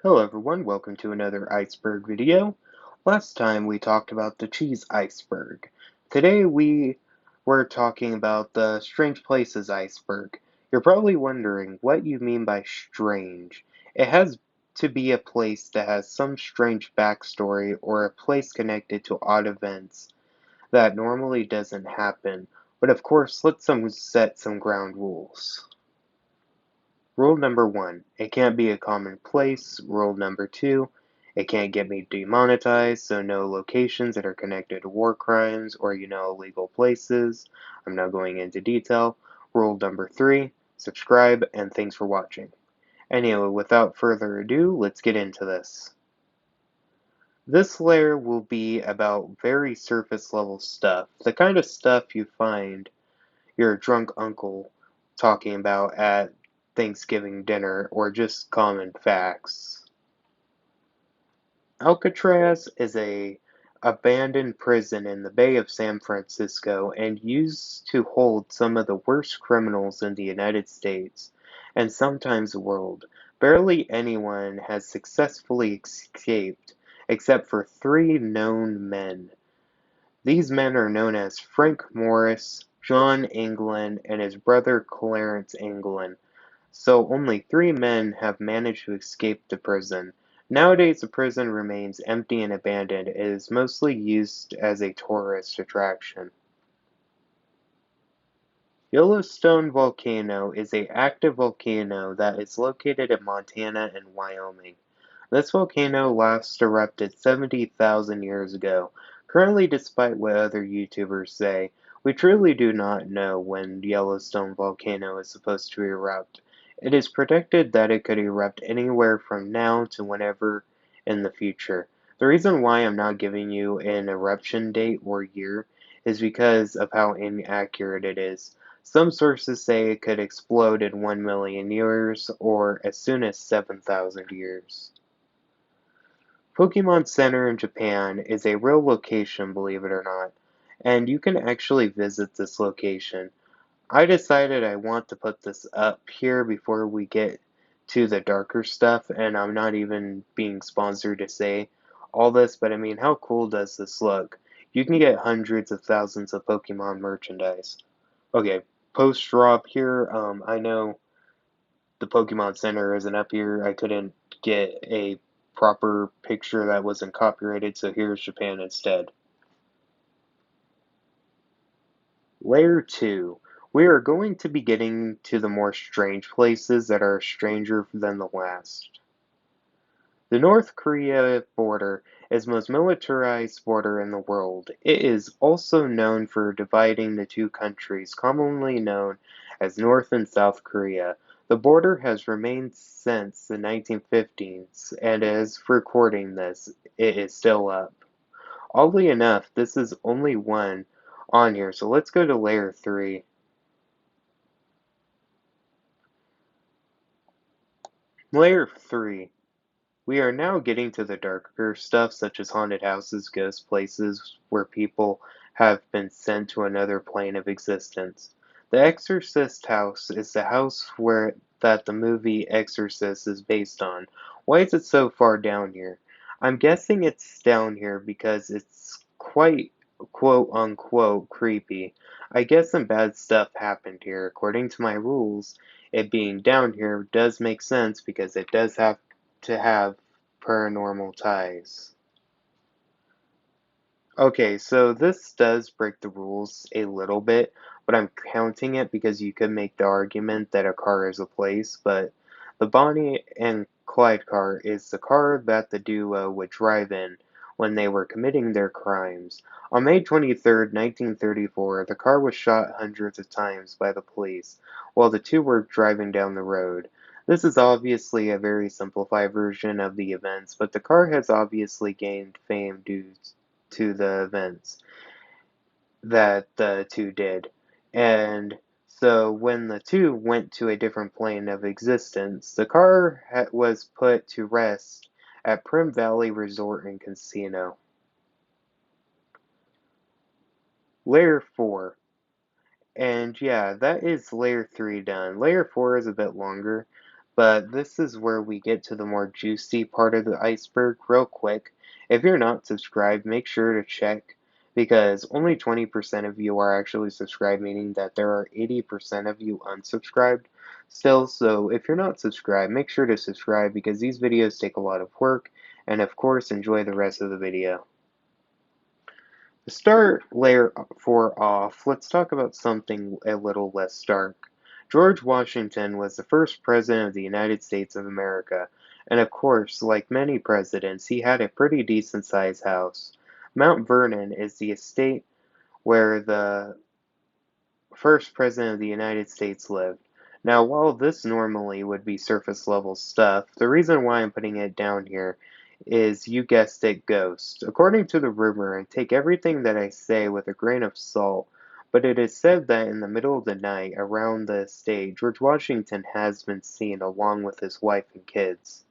Hello everyone, welcome to another Iceberg video. Last time we talked about the cheese iceberg. Today we were talking about the Strange Places iceberg. You're probably wondering what you mean by strange. It has to be a place that has some strange backstory or a place connected to odd events that normally doesn't happen. But of course, let's set some ground rules. Rule number one, it can't be a common place. Rule number two, it can't get me demonetized, so no locations that are connected to war crimes or, illegal places. I'm not going into detail. Rule number three, subscribe, and thanks for watching. Anyway, without further ado, let's get into this. This layer will be about very surface level stuff, the kind of stuff you find your drunk uncle talking about at Thanksgiving dinner or just common facts. Alcatraz is a abandoned prison in the Bay of San Francisco and used to hold some of the worst criminals in the United States and sometimes the world. Barely anyone has successfully escaped except for three known men. These men are known as Frank Morris, John England, and his brother Clarence England. So only three men have managed to escape the prison. Nowadays the prison remains empty and abandoned. It is mostly used as a tourist attraction. Yellowstone Volcano is a active volcano that is located in Montana and Wyoming. This volcano last erupted 70,000 years ago. Currently, despite what other YouTubers say, we truly do not know when Yellowstone Volcano is supposed to erupt. It is predicted that it could erupt anywhere from now to whenever in the future. The reason why I'm not giving you an eruption date or year is because of how inaccurate it is. Some sources say it could explode in 1 million years or as soon as 7,000 years. Pokemon Center in Japan is a real location, believe it or not, and you can actually visit this location. I decided I want to put this up here before we get to the darker stuff, and I'm not even being sponsored to say all this, but I mean, how cool does this look? You can get hundreds of thousands of Pokemon merchandise. Okay, post drop here. I know the Pokemon Center isn't up here. I couldn't get a proper picture that wasn't copyrighted, so here's Japan instead. Layer 2. We are going to be getting to the more strange places that are stranger than the last. The North Korea border is the most militarized border in the world. It is also known for dividing the two countries, commonly known as North and South Korea. The border has remained since the 1950s, and as for recording this, it is still up. Oddly enough, this is only one on here, so let's go to layer 3. Layer 3. We are now getting to the darker stuff, such as haunted houses, ghost places where people have been sent to another plane of existence. The Exorcist house is the house where that the movie Exorcist is based on. Why is it so far down here? I'm guessing it's down here because it's quite quote unquote creepy. I guess some bad stuff happened here. According to my rules, it being down here does make sense because it does have to have paranormal ties. Okay, so this does break the rules a little bit, but I'm counting it because you could make the argument that a car is a place, but the Bonnie and Clyde car is the car that the duo would drive in when they were committing their crimes. On May 23rd, 1934, the car was shot hundreds of times by the police while the two were driving down the road. This is obviously a very simplified version of the events, but the car has obviously gained fame due to the events that the two did. And so when the two went to a different plane of existence, the car was put to rest at Prim Valley Resort and Casino. Layer 4. And yeah, that is layer 3 done. Layer 4 is a bit longer. But this is where we get to the more juicy part of the iceberg real quick. If you're not subscribed, make sure to check because only 20% of you are actually subscribed, meaning that there are 80% of you unsubscribed still. So if you're not subscribed, make sure to subscribe because these videos take a lot of work. And of course, enjoy the rest of the video. To start layer 4 off, let's talk about something a little less stark. George Washington was the first president of the United States of America, and of course, like many presidents, he had a pretty decent sized house. Mount Vernon is the estate where the first president of the United States lived. Now, while this normally would be surface level stuff, the reason why I'm putting it down here is, you guessed it, ghost. According to the rumor, and take everything that I say with a grain of salt, but it is said that in the middle of the night around the estate, George Washington has been seen along with his wife and kids.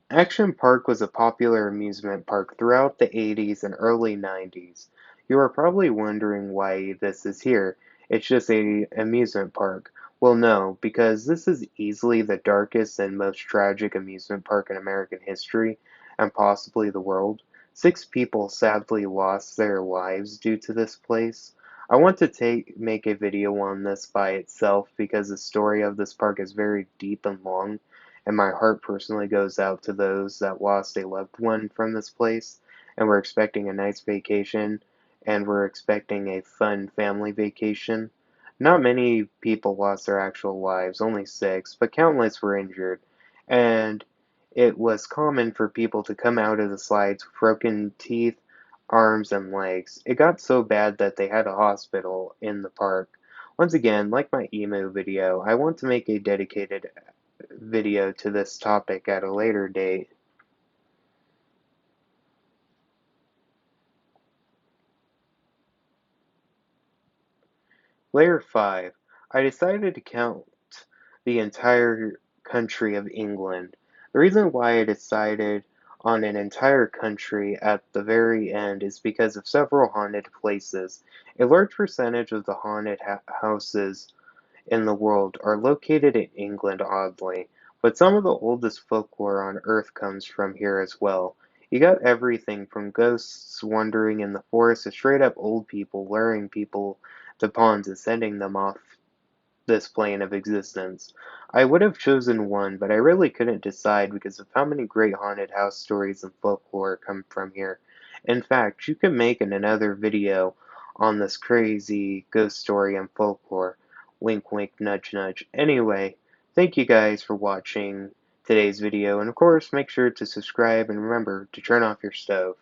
Action Park was a popular amusement park throughout the 80s and early 90s. You are probably wondering why this is here. It's just a amusement park. Well, no, because this is easily the darkest and most tragic amusement park in American history, and possibly the world. 6 people sadly lost their lives due to this place. I want to make a video on this by itself because the story of this park is very deep and long, and my heart personally goes out to those that lost a loved one from this place, and we're expecting a nice vacation, and we're expecting a fun family vacation. Not many people lost their actual lives, only 6, but countless were injured, and it was common for people to come out of the slides with broken teeth, arms, and legs. It got so bad that they had a hospital in the park. Once again, like my emu video, I want to make a dedicated video to this topic at a later date. Layer 5. I decided to count the entire country of England. The reason why I decided on an entire country at the very end is because of several haunted places. A large percentage of the haunted houses in the world are located in England, oddly, but some of the oldest folklore on Earth comes from here as well. You got everything from ghosts wandering in the forest to straight up old people luring people to ponds and sending them off this plane of existence. I would have chosen one, but I really couldn't decide because of how many great haunted house stories and folklore come from here. In fact, you could make another video on this crazy ghost story and folklore. Wink, wink, nudge, nudge. Anyway, thank you guys for watching today's video, and of course, make sure to subscribe and remember to turn off your stove.